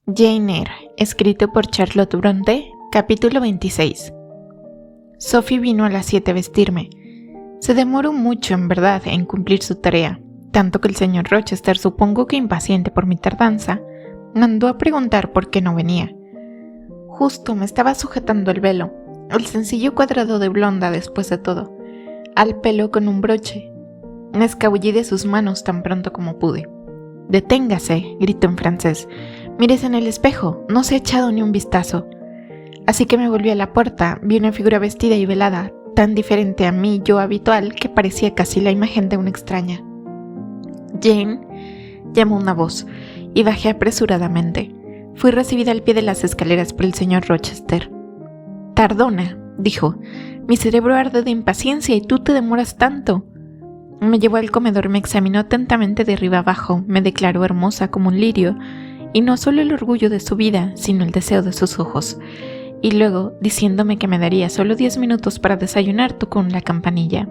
Jane Eyre, escrito por Charlotte Brontë, capítulo 26. Sophie vino a las 7 a vestirme. Se demoró mucho, en verdad, en cumplir su tarea, tanto que el señor Rochester, supongo que impaciente por mi tardanza, mandó a preguntar por qué no venía. Justo me estaba sujetando el velo, el sencillo cuadrado de blonda después de todo, al pelo con un broche. Me escabullí de sus manos tan pronto como pude. «Deténgase», gritó en francés. «Mírese en el espejo, no se ha echado ni un vistazo». Así que me volví a la puerta, vi una figura vestida y velada, tan diferente a mí yo habitual que parecía casi la imagen de una extraña. «Jane», llamó una voz, y bajé apresuradamente. Fui recibida al pie de las escaleras por el señor Rochester. «Tardona», dijo, «mi cerebro arde de impaciencia y tú te demoras tanto». Me llevó al comedor, me examinó atentamente de arriba abajo, me declaró hermosa como un lirio, y no solo el orgullo de su vida, sino el deseo de sus ojos. Y luego, diciéndome que me daría solo 10 minutos para desayunar, tocó la campanilla.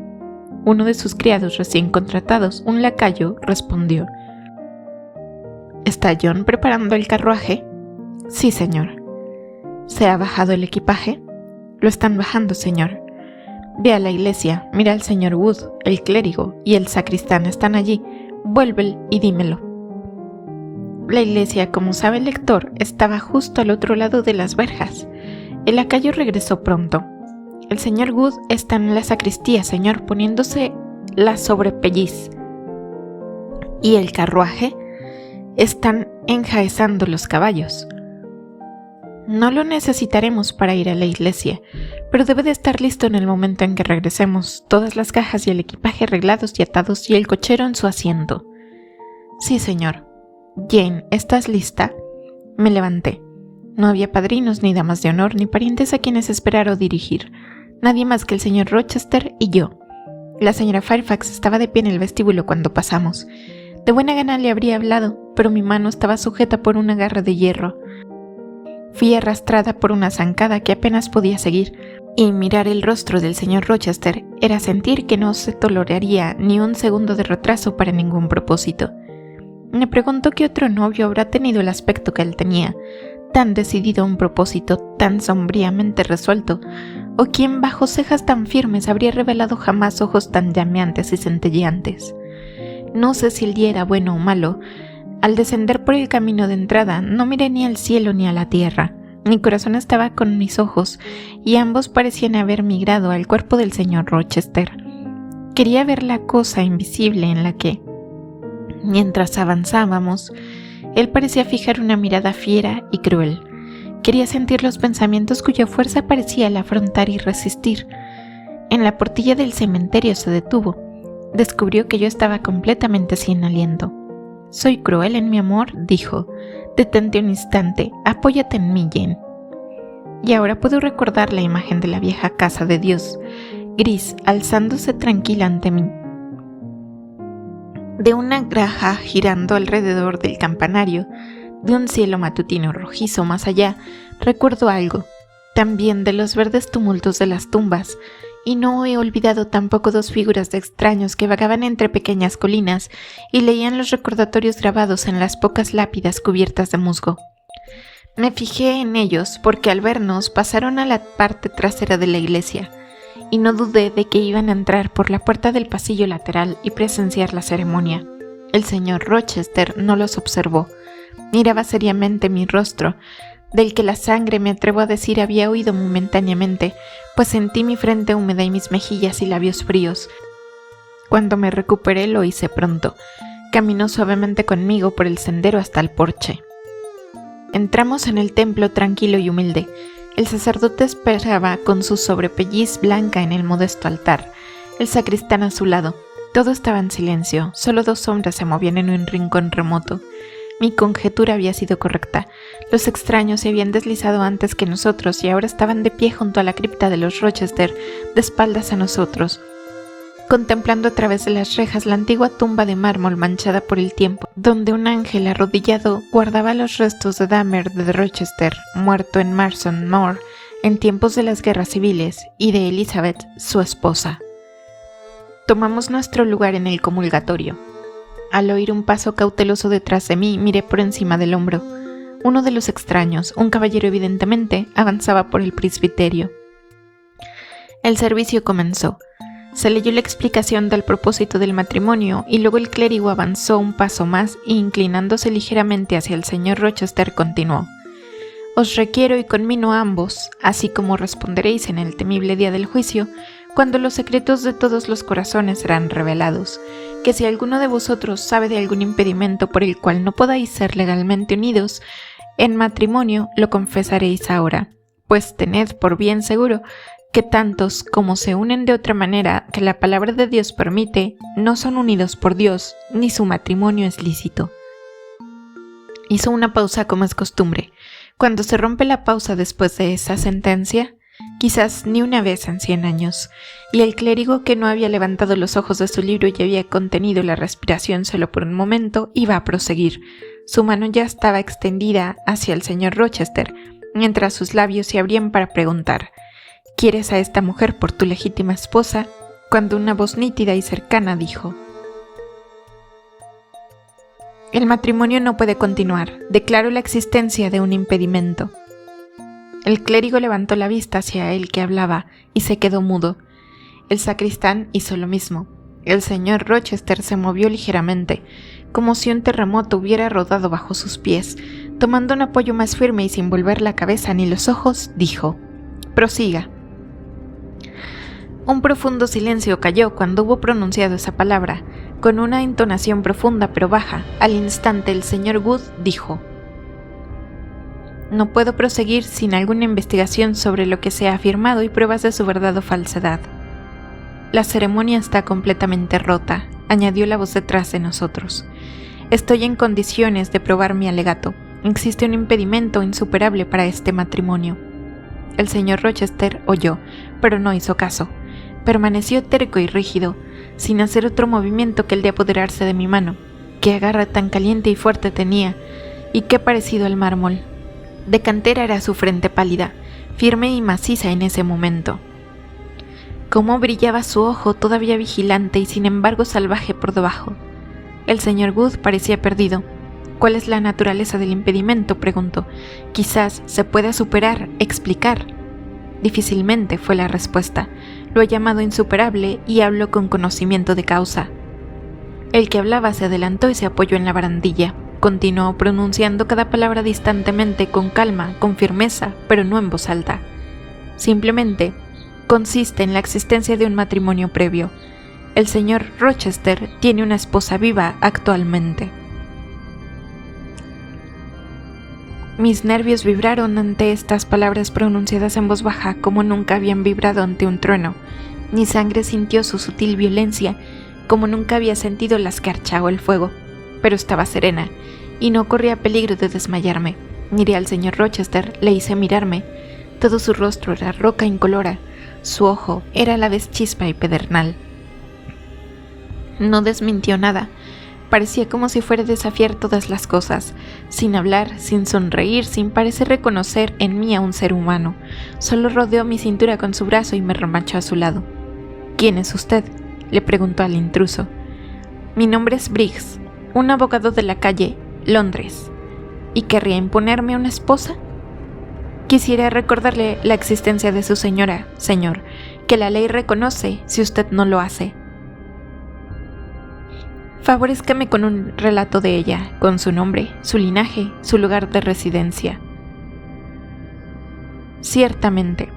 Uno de sus criados recién contratados, un lacayo, respondió. ¿Está John preparando el carruaje? Sí, señor. ¿Se ha bajado el equipaje? Lo están bajando, señor. Ve a la iglesia, mira al señor Wood, el clérigo, y el sacristán están allí. Vuelve y dímelo. La iglesia, como sabe el lector, estaba justo al otro lado de las verjas. El lacayo regresó pronto. El señor Wood está en la sacristía, señor, poniéndose la sobrepelliz. ¿Y el carruaje? Están enjaezando los caballos. No lo necesitaremos para ir a la iglesia, pero debe de estar listo en el momento en que regresemos, todas las cajas y el equipaje arreglados y atados y el cochero en su asiento. Sí, señor. Jane, ¿estás lista? Me levanté. No había padrinos, ni damas de honor, ni parientes a quienes esperar o dirigir. Nadie más que el señor Rochester y yo. La señora Fairfax estaba de pie en el vestíbulo cuando pasamos. De buena gana le habría hablado, pero mi mano estaba sujeta por un agarre de hierro. Fui arrastrada por una zancada que apenas podía seguir, y mirar el rostro del señor Rochester era sentir que no se toleraría ni un segundo de retraso para ningún propósito. Me preguntó qué otro novio habrá tenido el aspecto que él tenía, tan decidido a un propósito, tan sombríamente resuelto, o quién bajo cejas tan firmes habría revelado jamás ojos tan llameantes y centelleantes. No sé si el día era bueno o malo. Al descender por el camino de entrada, no miré ni al cielo ni a la tierra. Mi corazón estaba con mis ojos, y ambos parecían haber migrado al cuerpo del señor Rochester. Quería ver la cosa invisible en la que, mientras avanzábamos, él parecía fijar una mirada fiera y cruel. Quería sentir los pensamientos cuya fuerza parecía el afrontar y resistir. En la portilla del cementerio se detuvo. Descubrió que yo estaba completamente sin aliento. «Soy cruel en mi amor», dijo. «Detente un instante, apóyate en mí, Jane». Y ahora puedo recordar la imagen de la vieja casa de Dios, gris, alzándose tranquila ante mí. De una graja girando alrededor del campanario, de un cielo matutino rojizo más allá, recuerdo algo, también de los verdes tumultos de las tumbas, y no he olvidado tampoco dos figuras de extraños que vagaban entre pequeñas colinas y leían los recordatorios grabados en las pocas lápidas cubiertas de musgo. Me fijé en ellos porque al vernos pasaron a la parte trasera de la iglesia, y no dudé de que iban a entrar por la puerta del pasillo lateral y presenciar la ceremonia. El señor Rochester no los observó. Miraba seriamente mi rostro, del que la sangre, me atrevo a decir, había huido momentáneamente, pues sentí mi frente húmeda y mis mejillas y labios fríos. Cuando me recuperé lo hice pronto. Caminó suavemente conmigo por el sendero hasta el porche. Entramos en el templo tranquilo y humilde. El sacerdote esperaba con su sobrepelliz blanca en el modesto altar, el sacristán a su lado. Todo estaba en silencio, solo dos sombras se movían en un rincón remoto. Mi conjetura había sido correcta. Los extraños se habían deslizado antes que nosotros y ahora estaban de pie junto a la cripta de los Rochester, de espaldas a nosotros, contemplando a través de las rejas la antigua tumba de mármol manchada por el tiempo, donde un ángel arrodillado guardaba los restos de Damer de Rochester, muerto en Marston Moor en tiempos de las guerras civiles, y de Elizabeth, su esposa. Tomamos nuestro lugar en el comulgatorio. Al oír un paso cauteloso detrás de mí, miré por encima del hombro. Uno de los extraños, un caballero evidentemente, avanzaba por el presbiterio. El servicio comenzó. Se leyó la explicación del propósito del matrimonio y luego el clérigo avanzó un paso más e inclinándose ligeramente hacia el señor Rochester continuó. Os requiero y conmino a ambos, así como responderéis en el temible día del juicio, cuando los secretos de todos los corazones serán revelados, que si alguno de vosotros sabe de algún impedimento por el cual no podáis ser legalmente unidos en matrimonio, lo confesaréis ahora, pues tened por bien seguro que tantos como se unen de otra manera que la palabra de Dios permite, no son unidos por Dios, ni su matrimonio es lícito. Hizo una pausa como es costumbre. Cuando se rompe la pausa después de esa sentencia, quizás ni una vez en 100 años, y el clérigo, que no había levantado los ojos de su libro y había contenido la respiración solo por un momento, iba a proseguir. Su mano ya estaba extendida hacia el señor Rochester, mientras sus labios se abrían para preguntar: ¿Quieres a esta mujer por tu legítima esposa? Cuando una voz nítida y cercana dijo: El matrimonio no puede continuar. Declaro la existencia de un impedimento. El clérigo levantó la vista hacia el que hablaba y se quedó mudo. El sacristán hizo lo mismo. El señor Rochester se movió ligeramente, como si un terremoto hubiera rodado bajo sus pies. Tomando un apoyo más firme y sin volver la cabeza ni los ojos, dijo: Prosiga. Un profundo silencio cayó cuando hubo pronunciado esa palabra. Con una entonación profunda pero baja, al instante el señor Wood dijo: No puedo proseguir sin alguna investigación sobre lo que se ha afirmado y pruebas de su verdad o falsedad. La ceremonia está completamente rota, añadió la voz detrás de nosotros. Estoy en condiciones de probar mi alegato. Existe un impedimento insuperable para este matrimonio. El señor Rochester oyó, pero no hizo caso. Permaneció terco y rígido, sin hacer otro movimiento que el de apoderarse de mi mano. Qué agarre tan caliente y fuerte tenía, y qué parecido al mármol. De cantera era su frente pálida, firme y maciza en ese momento. Cómo brillaba su ojo, todavía vigilante y sin embargo salvaje por debajo. El señor Wood parecía perdido. ¿Cuál es la naturaleza del impedimento?, preguntó. Quizás se pueda superar, explicar. Difícilmente, fue la respuesta. Lo he llamado insuperable y hablo con conocimiento de causa. El que hablaba se adelantó y se apoyó en la barandilla. Continuó pronunciando cada palabra distantemente, con calma, con firmeza, pero no en voz alta. Simplemente, consiste en la existencia de un matrimonio previo. El señor Rochester tiene una esposa viva actualmente. Mis nervios vibraron ante estas palabras pronunciadas en voz baja como nunca habían vibrado ante un trueno. Mi sangre sintió su sutil violencia como nunca había sentido la escarcha o el fuego, pero estaba serena y no corría peligro de desmayarme. Miré al señor Rochester, le hice mirarme. Todo su rostro era roca incolora, su ojo era a la vez chispa y pedernal. No desmintió nada. Parecía como si fuera a desafiar todas las cosas, sin hablar, sin sonreír, sin parecer reconocer en mí a un ser humano. Solo rodeó mi cintura con su brazo y me remachó a su lado. ¿Quién es usted?, le preguntó al intruso. Mi nombre es Briggs, un abogado de la calle, Londres. ¿Y querría imponerme una esposa? Quisiera recordarle la existencia de su señora, señor, que la ley reconoce si usted no lo hace. Favorézcame con un relato de ella, con su nombre, su linaje, su lugar de residencia. Ciertamente.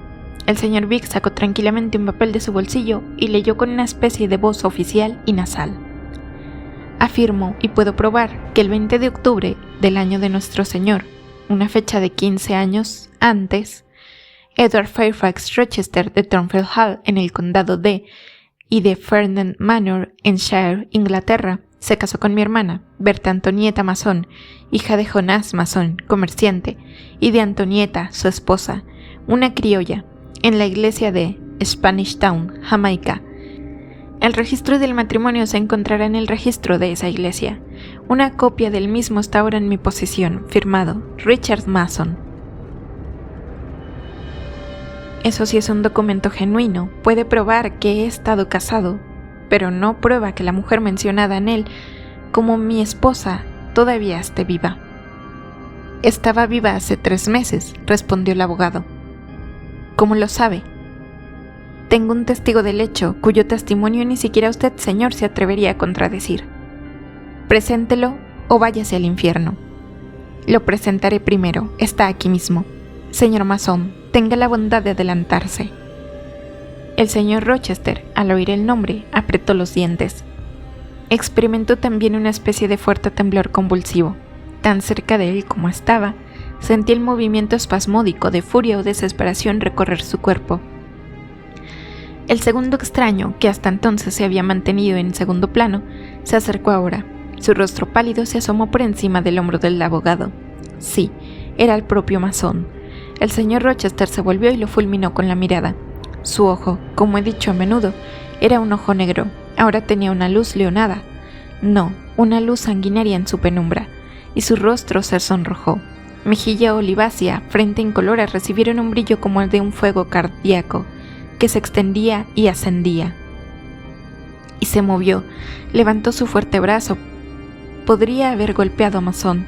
El señor Briggs sacó tranquilamente un papel de su bolsillo y leyó con una especie de voz oficial y nasal. Afirmo y puedo probar que el 20 de octubre del año de nuestro Señor, una fecha de 15 años antes, Edward Fairfax Rochester de Thornfield Hall en el condado de y de Fernand Manor en Shire, Inglaterra, se casó con mi hermana, Berta Antonieta Mason, hija de Jonás Mason, comerciante, y de Antonieta, su esposa, una criolla, en la iglesia de Spanish Town, Jamaica. El registro del matrimonio se encontrará en el registro de esa iglesia. Una copia del mismo está ahora en mi posesión, firmado Richard Mason. Eso sí es un documento genuino, puede probar que he estado casado, pero no prueba que la mujer mencionada en él como mi esposa todavía esté viva. Estaba viva hace 3 meses, respondió el abogado. ¿Cómo lo sabe? Tengo un testigo del hecho, cuyo testimonio ni siquiera usted, señor, se atrevería a contradecir. Preséntelo o váyase al infierno. Lo presentaré primero, está aquí mismo. Señor masón, tenga la bondad de adelantarse. El señor Rochester, al oír el nombre, apretó los dientes. Experimentó también una especie de fuerte temblor convulsivo. Tan cerca de él como estaba, sentía el movimiento espasmódico de furia o desesperación recorrer su cuerpo. El segundo extraño, que hasta entonces se había mantenido en segundo plano, se acercó ahora. Su rostro pálido se asomó por encima del hombro del abogado. Sí, era el propio masón. El señor Rochester se volvió y lo fulminó con la mirada. Su ojo, como he dicho a menudo, era un ojo negro. Ahora tenía una luz leonada. No, una luz sanguinaria en su penumbra. Y su rostro se sonrojó. Mejilla olivácea, frente incolora recibieron un brillo como el de un fuego cardíaco, que se extendía y ascendía. Y se movió, levantó su fuerte brazo. Podría haber golpeado a Masón,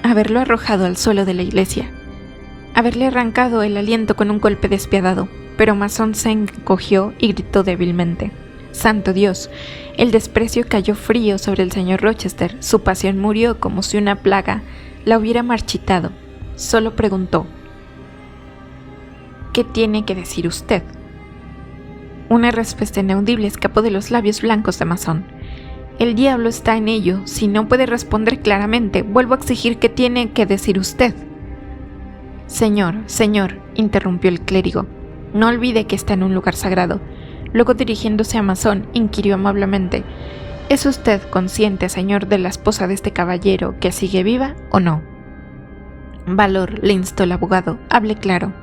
haberlo arrojado al suelo de la iglesia, haberle arrancado el aliento con un golpe despiadado, pero Masón se encogió y gritó débilmente. ¡Santo Dios! El desprecio cayó frío sobre el señor Rochester, su pasión murió como si una plaga la hubiera marchitado. Solo preguntó: ¿qué tiene que decir usted? Una respuesta inaudible escapó de los labios blancos de Masón. El diablo está en ello. Si no puede responder claramente, vuelvo a exigir qué tiene que decir usted. Señor, interrumpió el clérigo, no olvide que está en un lugar sagrado. Luego, dirigiéndose a Masón, inquirió amablemente: ¿es usted consciente, señor, de la esposa de este caballero que sigue viva o no? Valor, le instó el abogado, hable claro.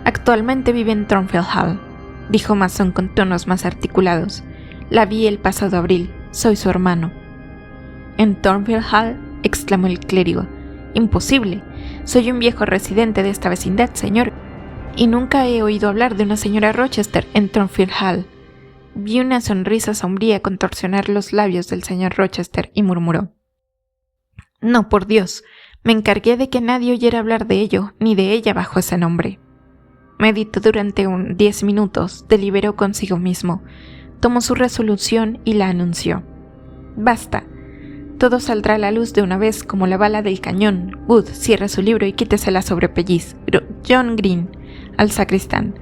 Actualmente vive en Thornfield Hall, dijo Masón con tonos más articulados. La vi el pasado abril, soy su hermano. ¿En Thornfield Hall?, exclamó el clérigo. Imposible, soy un viejo residente de esta vecindad, señor, y nunca he oído hablar de una señora Rochester en Thornfield Hall. Vi una sonrisa sombría contorsionar los labios del señor Rochester y murmuró: no, por Dios, me encargué de que nadie oyera hablar de ello, ni de ella bajo ese nombre. Meditó durante 10 minutos, deliberó consigo mismo, tomó su resolución y la anunció. Basta, todo saldrá a la luz de una vez como la bala del cañón. Wood, cierre su libro y quítese la sobrepelliz. John Green, al sacristán: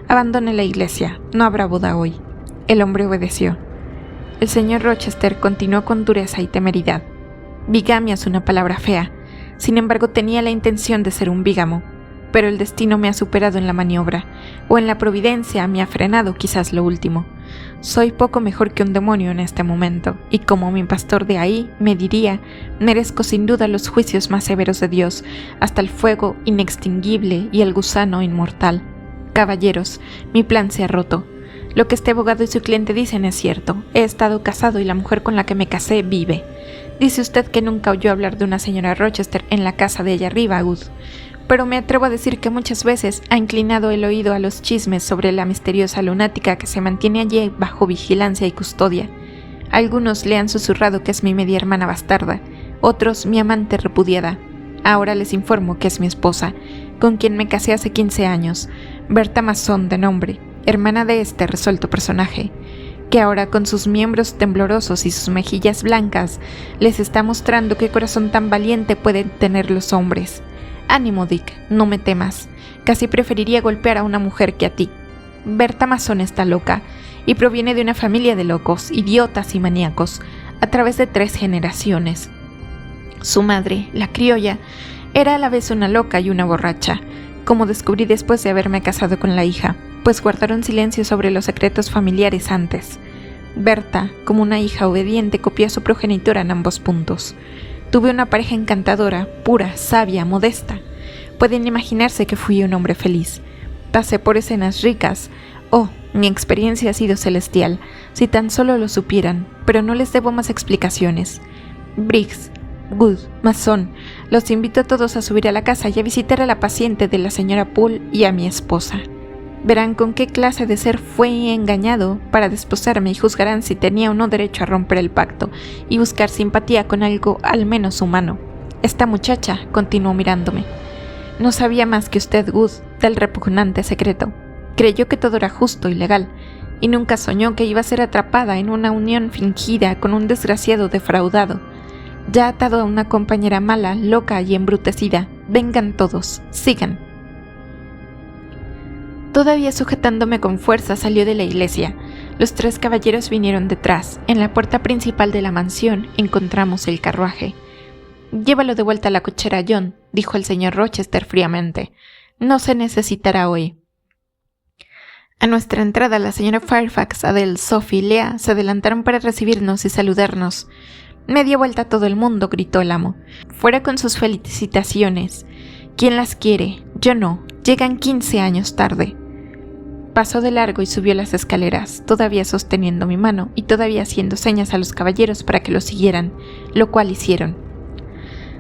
abandone la iglesia, no habrá boda hoy. El hombre obedeció. El señor Rochester continuó con dureza y temeridad. Bigamia es una palabra fea, sin embargo tenía la intención de ser un bígamo, pero el destino me ha superado en la maniobra, o en la providencia me ha frenado, quizás lo último. Soy poco mejor que un demonio en este momento, y como mi pastor de ahí me diría, merezco sin duda los juicios más severos de Dios, hasta el fuego inextinguible y el gusano inmortal. Caballeros, mi plan se ha roto. Lo que este abogado y su cliente dicen es cierto. He estado casado y la mujer con la que me casé vive. Dice usted que nunca oyó hablar de una señora Rochester en la casa de allá arriba, Wood, pero me atrevo a decir que muchas veces ha inclinado el oído a los chismes sobre la misteriosa lunática que se mantiene allí bajo vigilancia y custodia. Algunos le han susurrado que es mi media hermana bastarda, otros mi amante repudiada. Ahora les informo que es mi esposa, con quien me casé hace 15 años, Berta Masón de nombre, hermana de este resuelto personaje, que ahora con sus miembros temblorosos y sus mejillas blancas les está mostrando qué corazón tan valiente pueden tener los hombres. Ánimo, Dick, no me temas. Casi preferiría golpear a una mujer que a ti. Berta Masón está loca y proviene de una familia de locos, idiotas y maníacos, a través de 3 generaciones. Su madre, la criolla, era a la vez una loca y una borracha, como descubrí después de haberme casado con la hija, pues guardaron silencio sobre los secretos familiares antes. Berta, como una hija obediente, copió a su progenitora en ambos puntos. Tuve una pareja encantadora, pura, sabia, modesta. Pueden imaginarse que fui un hombre feliz. Pasé por escenas ricas. Oh, mi experiencia ha sido celestial, si tan solo lo supieran, pero no les debo más explicaciones. Briggs, Wood, Masón, los invito a todos a subir a la casa y a visitar a la paciente de la señora Poole y a mi esposa. Verán con qué clase de ser fue engañado para desposarme y juzgarán si tenía o no derecho a romper el pacto y buscar simpatía con algo al menos humano. Esta muchacha continuó mirándome. No sabía más que usted, Wood, del repugnante secreto. Creyó que todo era justo y legal, y nunca soñó que iba a ser atrapada en una unión fingida con un desgraciado defraudado. Ya atado a una compañera mala, loca y embrutecida. Vengan todos, sigan. Todavía sujetándome con fuerza salió de la iglesia. Los 3 caballeros vinieron detrás. En la puerta principal de la mansión encontramos el carruaje. «Llévalo de vuelta a la cochera, John», dijo el señor Rochester fríamente. «No se necesitará hoy». A nuestra entrada, la señora Fairfax, Adele, Sophie y Leah se adelantaron para recibirnos y saludarnos. «Media vuelta a todo el mundo», gritó el amo. «Fuera con sus felicitaciones. ¿Quién las quiere? Yo no. Llegan 15 años tarde». Pasó de largo y subió las escaleras, todavía sosteniendo mi mano y todavía haciendo señas a los caballeros para que lo siguieran, lo cual hicieron.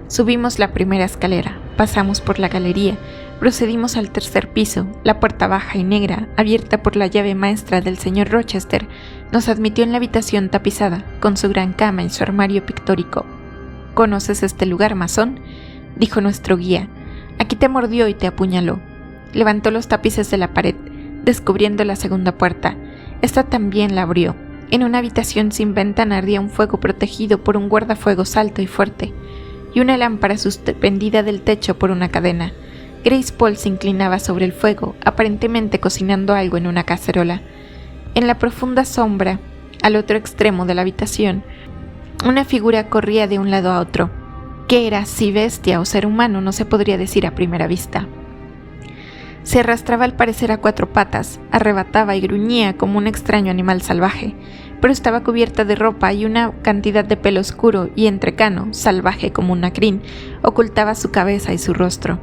Subimos la primera escalera, pasamos por la galería, procedimos al 3er piso. La puerta baja y negra, abierta por la llave maestra del señor Rochester, nos admitió en la habitación tapizada, con su gran cama y su armario pictórico. «¿Conoces este lugar, masón?», dijo nuestro guía. «Aquí te mordió y te apuñaló». Levantó los tapices de la pared, descubriendo la segunda puerta. Esta también la abrió. En una habitación sin ventana ardía un fuego protegido por un guardafuegos alto y fuerte, y una lámpara suspendida del techo por una cadena. Grace Poole se inclinaba sobre el fuego, aparentemente cocinando algo en una cacerola. En la profunda sombra, al otro extremo de la habitación, una figura corría de un lado a otro. ¿Qué era, si bestia o ser humano? No se podría decir a primera vista. Se arrastraba al parecer a 4 patas, arrebataba y gruñía como un extraño animal salvaje, pero estaba cubierta de ropa y una cantidad de pelo oscuro y entrecano, salvaje como un crin, ocultaba su cabeza y su rostro.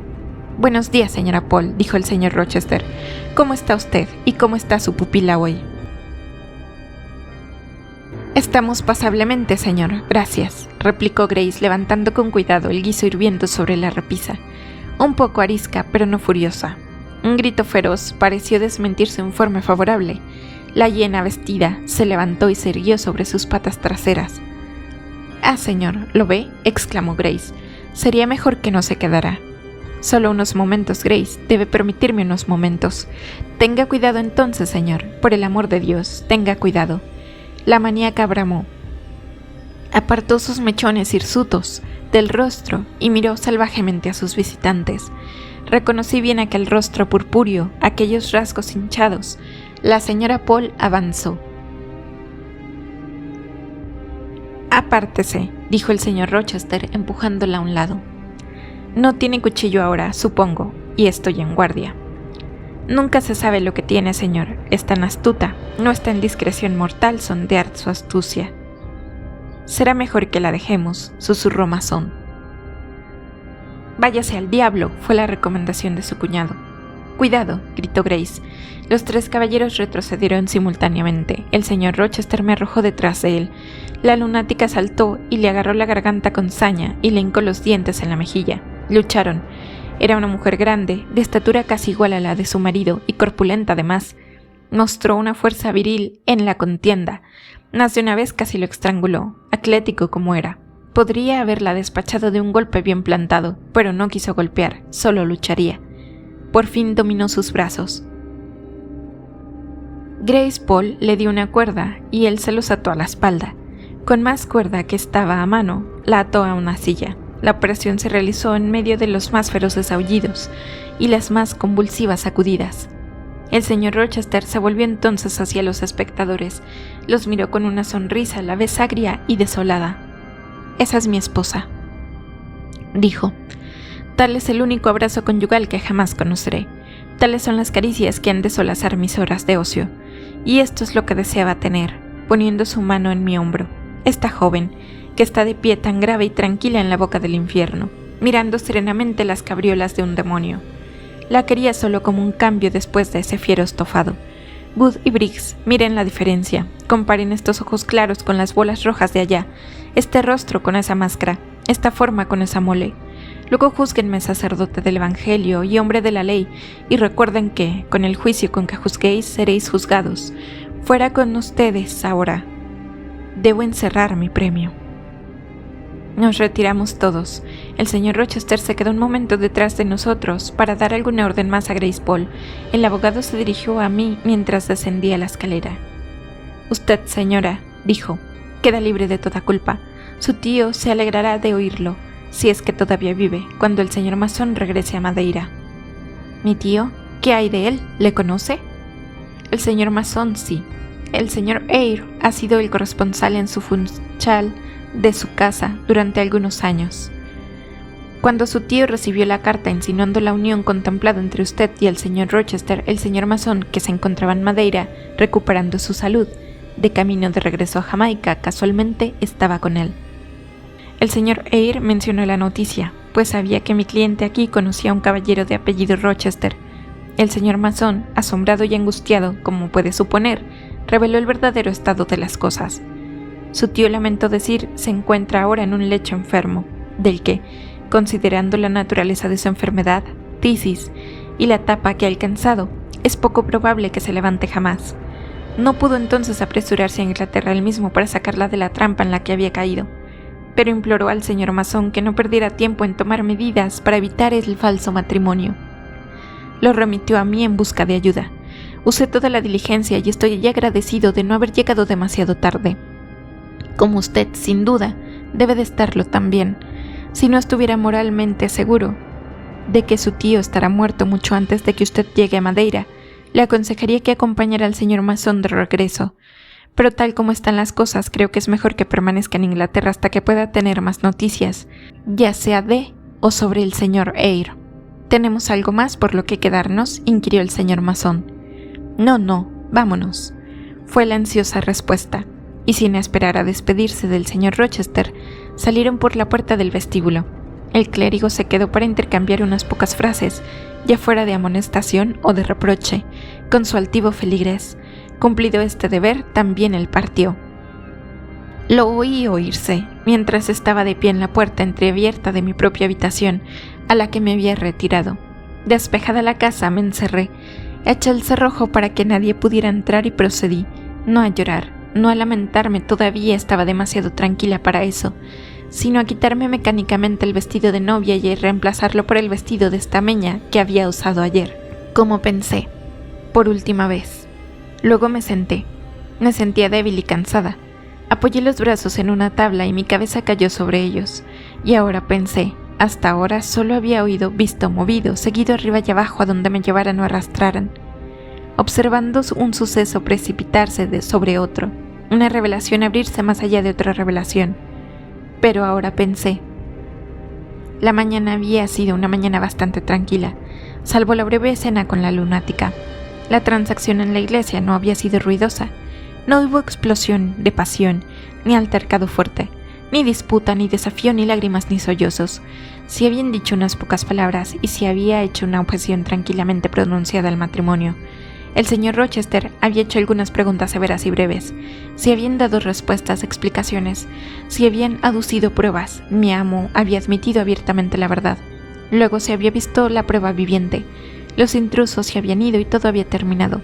«Buenos días, señora Poole», dijo el señor Rochester. «¿Cómo está usted y cómo está su pupila hoy?» «Estamos pasablemente, señor, gracias», replicó Grace, levantando con cuidado el guiso hirviendo sobre la repisa. Un poco arisca, pero no furiosa. Un grito feroz pareció desmentir su informe favorable. La hiena vestida se levantó y se irguió sobre sus patas traseras. «Ah, señor, ¿lo ve?», exclamó Grace. «Sería mejor que no se quedara». «Solo unos momentos, Grace. Debe permitirme unos momentos». «Tenga cuidado entonces, señor. Por el amor de Dios, tenga cuidado». La maníaca bramó. Apartó sus mechones hirsutos del rostro y miró salvajemente a sus visitantes. Reconocí bien aquel rostro purpúreo, aquellos rasgos hinchados. La señora Poole avanzó. «Apártese», dijo el señor Rochester, empujándola a un lado. «No tiene cuchillo ahora, supongo, y estoy en guardia». «Nunca se sabe lo que tiene, señor. Es tan astuta. No está en discreción mortal sondear su astucia». «Será mejor que la dejemos», susurró Masón. «Váyase al diablo», fue la recomendación de su cuñado. «Cuidado», gritó Grace. Los 3 caballeros retrocedieron simultáneamente. El señor Rochester me arrojó detrás de él. La lunática saltó y le agarró la garganta con saña y le hincó los dientes en la mejilla. Lucharon. Era una mujer grande, de estatura casi igual a la de su marido y corpulenta además. Mostró una fuerza viril en la contienda. Más de una vez casi lo estranguló, atlético como era. Podría haberla despachado de un golpe bien plantado, pero no quiso golpear, solo lucharía. Por fin dominó sus brazos. Grace Poole le dio una cuerda y él se los ató a la espalda. Con más cuerda que estaba a mano, la ató a una silla. La operación se realizó en medio de los más feroces aullidos y las más convulsivas sacudidas. El señor Rochester se volvió entonces hacia los espectadores, los miró con una sonrisa a la vez agria y desolada. «Esa es mi esposa», dijo. «Tal es el único abrazo conyugal que jamás conoceré. Tales son las caricias que han de solazar mis horas de ocio. Y esto es lo que deseaba tener», poniendo su mano en mi hombro. «Esta joven, que está de pie tan grave y tranquila en la boca del infierno, mirando serenamente las cabriolas de un demonio. La quería solo como un cambio después de ese fiero estofado. Wood y Briggs, miren la diferencia. Comparen estos ojos claros con las bolas rojas de allá, este rostro con esa máscara, esta forma con esa mole. Luego júzguenme sacerdote del Evangelio y hombre de la ley, y recuerden que, con el juicio con que juzguéis, seréis juzgados. Fuera con ustedes ahora. Debo encerrar mi premio». Nos retiramos todos. El señor Rochester se quedó un momento detrás de nosotros para dar alguna orden más a Grace Poole. El abogado se dirigió a mí mientras descendía la escalera. «Usted, señora», dijo, «queda libre de toda culpa. Su tío se alegrará de oírlo, si es que todavía vive, cuando el señor Mason regrese a Madeira». «¿Mi tío? ¿Qué hay de él? ¿Le conoce?» «El señor Mason, sí. El señor Eyre ha sido el corresponsal en su Funchal de su casa durante algunos años. Cuando su tío recibió la carta insinuando la unión contemplada entre usted y el señor Rochester, el señor Mason, que se encontraba en Madeira recuperando su salud, de camino de regreso a Jamaica, casualmente estaba con él. El señor Eyre mencionó la noticia, pues sabía que mi cliente aquí conocía a un caballero de apellido Rochester. El señor Mason, asombrado y angustiado, como puede suponer, reveló el verdadero estado de las cosas. Su tío, lamentó decir, se encuentra ahora en un lecho enfermo, del que, considerando la naturaleza de su enfermedad, tisis, y la etapa que ha alcanzado, es poco probable que se levante jamás. No pudo entonces apresurarse a Inglaterra él mismo para sacarla de la trampa en la que había caído, pero imploró al señor Mason que no perdiera tiempo en tomar medidas para evitar el falso matrimonio. Lo remitió a mí en busca de ayuda. Usé toda la diligencia y estoy ya agradecido de no haber llegado demasiado tarde. Como usted, sin duda, debe de estarlo también. Si no estuviera moralmente seguro de que su tío estará muerto mucho antes de que usted llegue a Madeira, le aconsejaría que acompañara al señor Mason de regreso. Pero tal como están las cosas, creo que es mejor que permanezca en Inglaterra hasta que pueda tener más noticias, ya sea de o sobre el señor Eyre. ¿Tenemos algo más por lo que quedarnos?, inquirió el señor Mason. No, vámonos, fue la ansiosa respuesta. Y sin esperar a despedirse del señor Rochester, salieron por la puerta del vestíbulo. El clérigo se quedó para intercambiar unas pocas frases, ya fuera de amonestación o de reproche, con su altivo feligrés. Cumplido este deber, también él partió. Lo oí oírse, mientras estaba de pie en la puerta entreabierta de mi propia habitación, a la que me había retirado. Despejada la casa, me encerré, eché el cerrojo para que nadie pudiera entrar y procedí, no a llorar, no a lamentarme, todavía estaba demasiado tranquila para eso, sino a quitarme mecánicamente el vestido de novia y a reemplazarlo por el vestido de estameña que había usado ayer, como pensé, por última vez. Luego me senté. Me sentía débil y cansada. Apoyé los brazos en una tabla y mi cabeza cayó sobre ellos. Y ahora pensé, hasta ahora solo había oído, visto, movido, seguido arriba y abajo a donde me llevaran o arrastraran, observando un suceso precipitarse sobre otro, una revelación abrirse más allá de otra revelación. Pero ahora pensé, la mañana había sido una mañana bastante tranquila, salvo la breve escena con la lunática. La transacción en la iglesia no había sido ruidosa, no hubo explosión de pasión, ni altercado fuerte, ni disputa, ni desafío, ni lágrimas, ni sollozos. Si habían dicho unas pocas palabras y si había hecho una objeción tranquilamente pronunciada al matrimonio. El señor Rochester había hecho algunas preguntas severas y breves, si habían dado respuestas, explicaciones, si habían aducido pruebas. Mi amo había admitido abiertamente la verdad. Luego se había visto la prueba viviente. Los intrusos se habían ido y todo había terminado.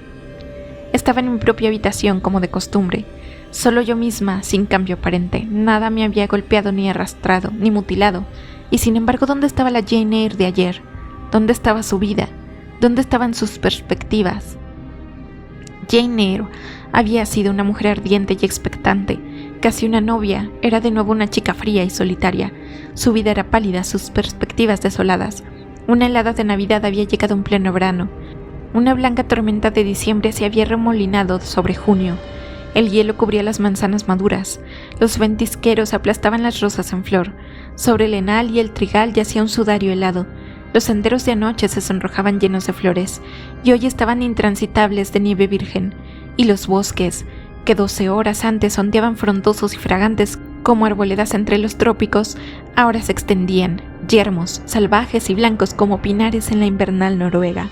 Estaba en mi propia habitación como de costumbre, solo yo misma, sin cambio aparente. Nada me había golpeado, ni arrastrado, ni mutilado. Y sin embargo, ¿dónde estaba la Jane Eyre de ayer? ¿Dónde estaba su vida? ¿Dónde estaban sus perspectivas? Jane Eyre había sido una mujer ardiente y expectante, casi una novia, era de nuevo una chica fría y solitaria. Su vida era pálida, sus perspectivas desoladas. Una helada de Navidad había llegado en pleno verano. Una blanca tormenta de diciembre se había remolinado sobre junio. El hielo cubría las manzanas maduras. Los ventisqueros aplastaban las rosas en flor. Sobre el henal y el trigal yacía un sudario helado. Los senderos de anoche se sonrojaban llenos de flores, y hoy estaban intransitables de nieve virgen, y los bosques, que 12 horas antes ondeaban frondosos y fragantes como arboledas entre los trópicos, ahora se extendían, yermos, salvajes y blancos como pinares en la invernal Noruega.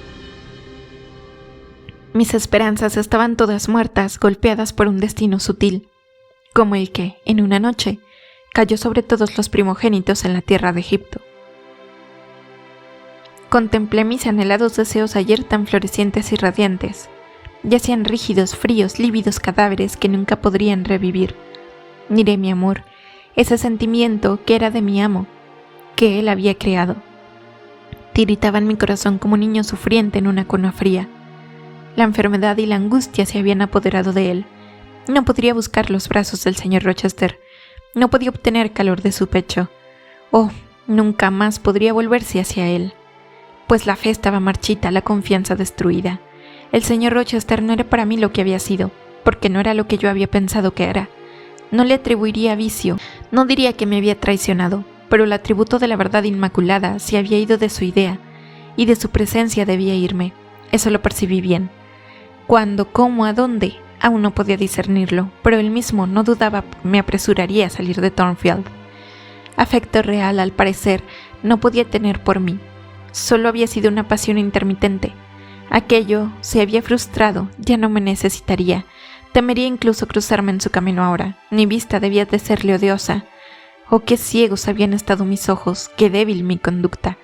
Mis esperanzas estaban todas muertas, golpeadas por un destino sutil, como el que, en una noche, cayó sobre todos los primogénitos en la tierra de Egipto. Contemplé mis anhelados deseos ayer tan florecientes y radiantes. Yacían rígidos, fríos, lívidos cadáveres que nunca podrían revivir. Miré mi amor, ese sentimiento que era de mi amo, que él había creado. Tiritaba en mi corazón como un niño sufriente en una cuna fría. La enfermedad y la angustia se habían apoderado de él. No podría buscar los brazos del señor Rochester. No podía obtener calor de su pecho. Oh, nunca más podría volverse hacia él. Pues la fe estaba marchita, la confianza destruida. El señor Rochester no era para mí lo que había sido, porque no era lo que yo había pensado que era. No le atribuiría vicio, no diría que me había traicionado, pero el atributo de la verdad inmaculada se había ido de su idea, y de su presencia debía irme. Eso lo percibí bien. ¿Cuándo, cómo, a dónde? Aún no podía discernirlo, pero él mismo no dudaba me apresuraría a salir de Thornfield. Afecto real, al parecer, no podía tener por mí. Solo había sido una pasión intermitente. Aquello se había frustrado, ya no me necesitaría. Temería incluso cruzarme en su camino ahora. Mi vista debía de serle odiosa. Oh, qué ciegos habían estado mis ojos, qué débil mi conducta.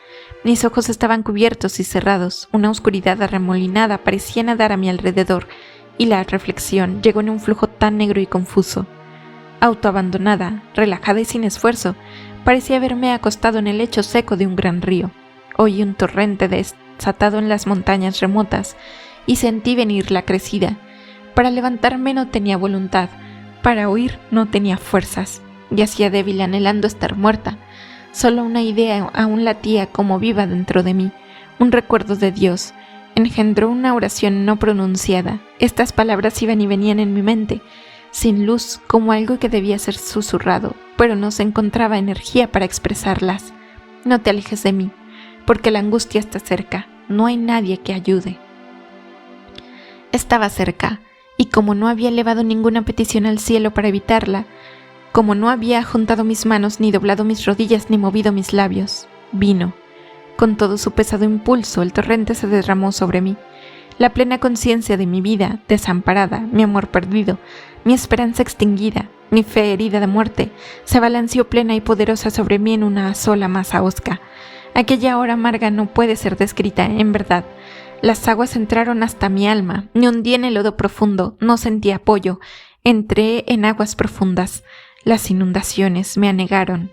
Mis ojos estaban cubiertos y cerrados, una oscuridad arremolinada parecía nadar a mi alrededor, y la reflexión llegó en un flujo tan negro y confuso. Autoabandonada, relajada y sin esfuerzo, parecía haberme acostado en el lecho seco de un gran río. Oí un torrente desatado en las montañas remotas, y sentí venir la crecida. Para levantarme no tenía voluntad, para huir no tenía fuerzas. Yacía débil anhelando estar muerta. Solo una idea aún latía como viva dentro de mí, un recuerdo de Dios. Engendró una oración no pronunciada. Estas palabras iban y venían en mi mente, sin luz, como algo que debía ser susurrado, pero no se encontraba energía para expresarlas. No te alejes de mí, porque la angustia está cerca, no hay nadie que ayude. Estaba cerca, y como no había elevado ninguna petición al cielo para evitarla, como no había juntado mis manos, ni doblado mis rodillas, ni movido mis labios, vino. Con todo su pesado impulso, el torrente se derramó sobre mí. La plena conciencia de mi vida desamparada, mi amor perdido, mi esperanza extinguida, mi fe herida de muerte, se balanceó plena y poderosa sobre mí en una sola masa hosca. Aquella hora amarga no puede ser descrita, en verdad. Las aguas entraron hasta mi alma, me hundí en el lodo profundo, no sentí apoyo, entré en aguas profundas. Las inundaciones me anegaron,